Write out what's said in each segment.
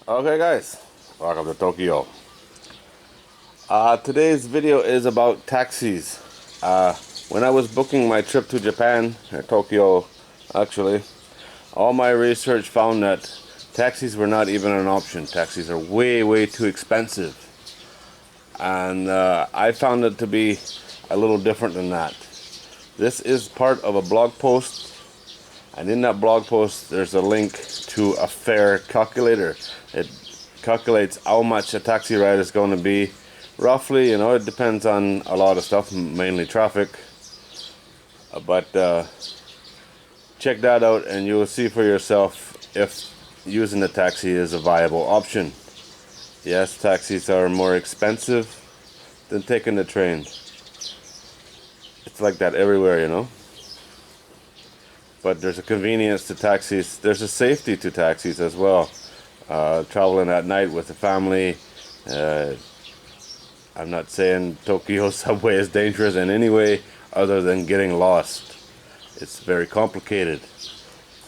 Okay guys, welcome to Tokyo. Today's video is about taxis. When I was booking my trip to Japan, or Tokyo actually, all my research found that taxis were not even an option. Taxis are way too expensive. And I found it to be a little different than that. This is part of a blog post, and in that blog post there's a link to a fare calculator. It calculates how much a taxi ride is going to be roughly. You know, it depends on a lot of stuff, mainly traffic, but check that out and you'll see for yourself if using a taxi is a viable option. Yes, taxis are more expensive than taking the train. It's like that everywhere, you know. But there's a convenience to taxis. There's a safety to taxis as well. Traveling at night with the family. I'm not saying Tokyo subway is dangerous in any way other than getting lost. It's very complicated.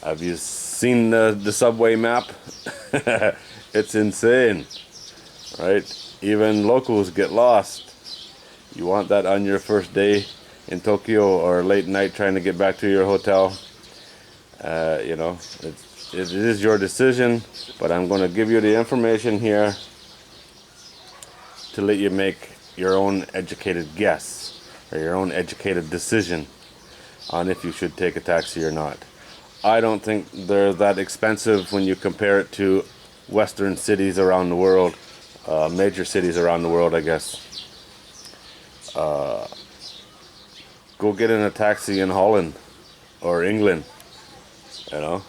Have you seen the subway map? It's insane, right? Even locals get lost. You want that on your first day in Tokyo or late night trying to get back to your hotel? You know, it is your decision, but I'm going to give you the information here to let you make your own educated guess or your own educated decision on if you should take a taxi or not. I don't think they're that expensive when you compare it to western cities around the world, major cities around the world, I guess. Go get in a taxi in Holland or England, you know.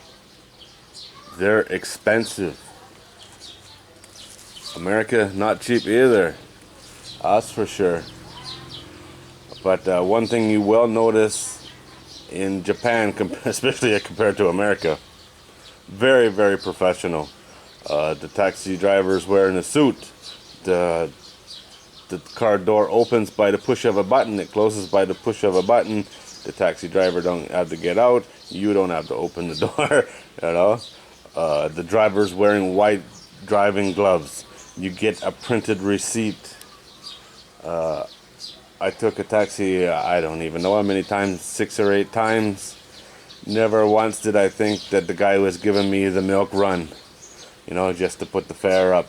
They're expensive. America, not cheap either. That's for sure. But one thing you will notice in Japan, especially compared to America, very professional. The taxi driver's wearing a suit. The car door opens by the push of a button. It closes by the push of a button. The taxi driver don't have to get out. You don't have to open the door. You know. The driver's wearing white driving gloves. You get a printed receipt. I took a taxi, I don't even know how many times, 6 or 8 times. Never once did I think that the guy was giving me the milk run, you know, just to put the fare up.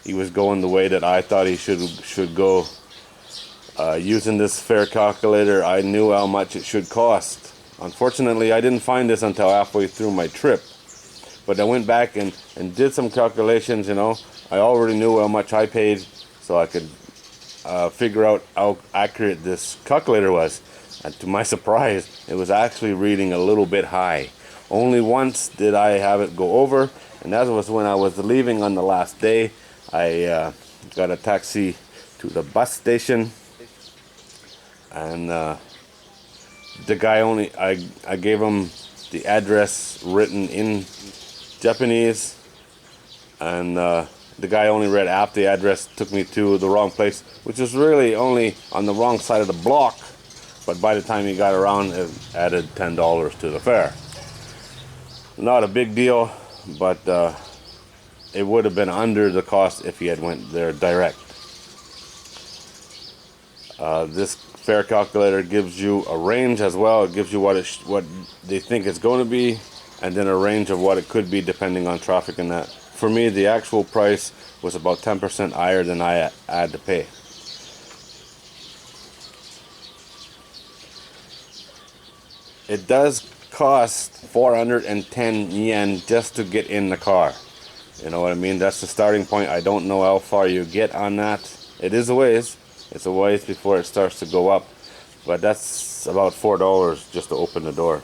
He was going the way that I thought he should go. Using this fare calculator, I knew how much it should cost. Unfortunately, I didn't find this until halfway through my trip. But I went back and did some calculations, you know. I already knew how much I paid, so I could figure out how accurate this calculator was. And to my surprise, it was actually reading a little bit high. Only once did I have it go over, and that was when I was leaving on the last day. I got a taxi to the bus station, and the guy I gave him the address written in Japanese, and the guy only read half the address, took me to the wrong place, which is really only on the wrong side of the block, but by the time he got around, it added $10 to the fare. Not a big deal, but it would have been under the cost if he had went there direct. This fare calculator gives you a range as well. It gives you what they think it's going to be, and then a range of what it could be depending on traffic and that. For me, the actual price was about 10% higher than I had to pay. It does cost 410 yen just to get in the car. You know what I mean? That's the starting point. I don't know how far you get on that. It is a ways. It's a ways before it starts to go up. But that's about $4 just to open the door.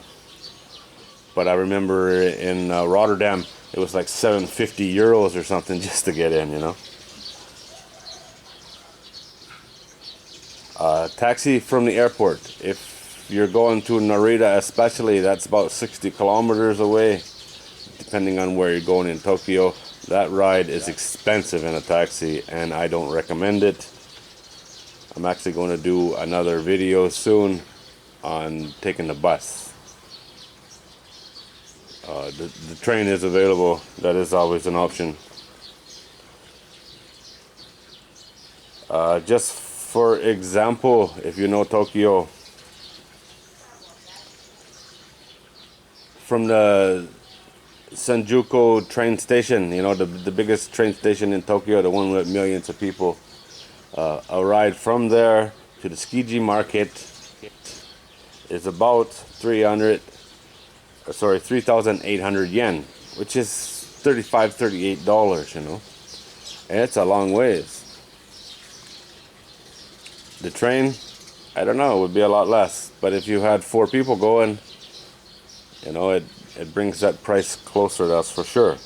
But I remember in Rotterdam, it was like 750 euros or something just to get in, you know. Taxi from the airport. If you're going to Narita especially, that's about 60 kilometers away. Depending on where you're going in Tokyo, that ride is expensive in a taxi, and I don't recommend it. I'm actually going to do another video soon on taking the bus. The train is available. That is always an option. Just for example, if you know Tokyo, from the Shinjuku train station, you know, the biggest train station in Tokyo, the one with millions of people, a ride from there to the Tsukiji market is about 3,800 yen, which is $38, you know, and it's a long ways. The train, I don't know, it would be a lot less, but if you had 4 people going, you know, it brings that price closer, that's for sure.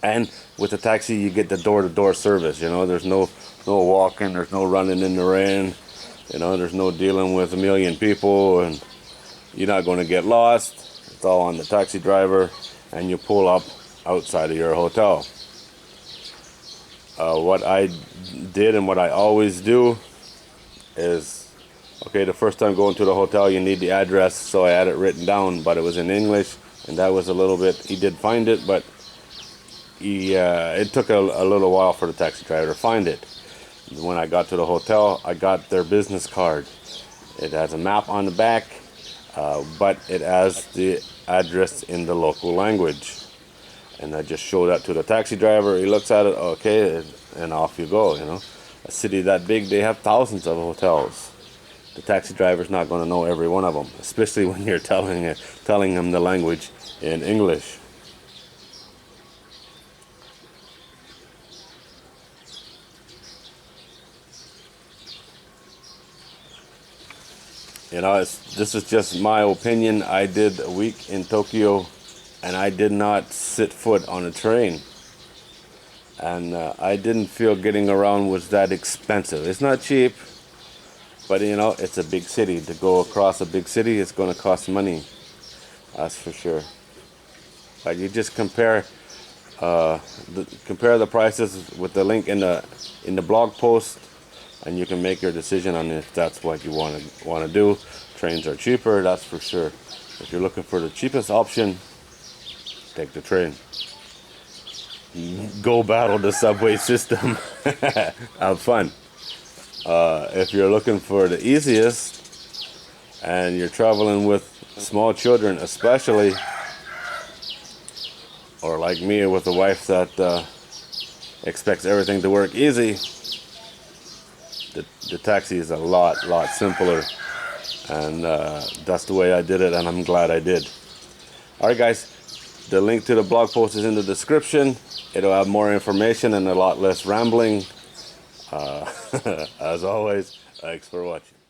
And with the taxi, you get the door-to-door service, you know, there's no walking, there's no running in the rain, you know, there's no dealing with a million people, and you're not going to get lost. It's all on the taxi driver, and you pull up outside of your hotel. What I did and what I always do is, okay, the first time going to the hotel, you need the address, so I had it written down, but it was in English, and that was a little bit, he did find it, but it took a little while for the taxi driver to find it. When I got to the hotel, I got their business card. It has a map on the back, but it has the address in the local language. And I just show that to the taxi driver. He looks at it, okay, and off you go, you know. A city that big, they have thousands of hotels. The taxi driver's not going to know every one of them, especially when you're telling him the language in English. You know, this is just my opinion. I did a week in Tokyo, and I did not set foot on a train. And I didn't feel getting around was that expensive. It's not cheap, but you know, it's a big city. To go across a big city, it's going to cost money. That's for sure. But you just compare the prices with the link in the blog post, and you can make your decision on if that's what you want to do. Trains are cheaper, that's for sure. If you're looking for the cheapest option, take the train. Go battle the subway system. Have fun. If you're looking for the easiest, and you're traveling with small children especially, or like me with a wife that expects everything to work easy, the taxi is a lot simpler, and that's the way I did it, and I'm glad I did. Alright guys, the link to the blog post is in the description. It'll have more information and a lot less rambling. As always, thanks for watching.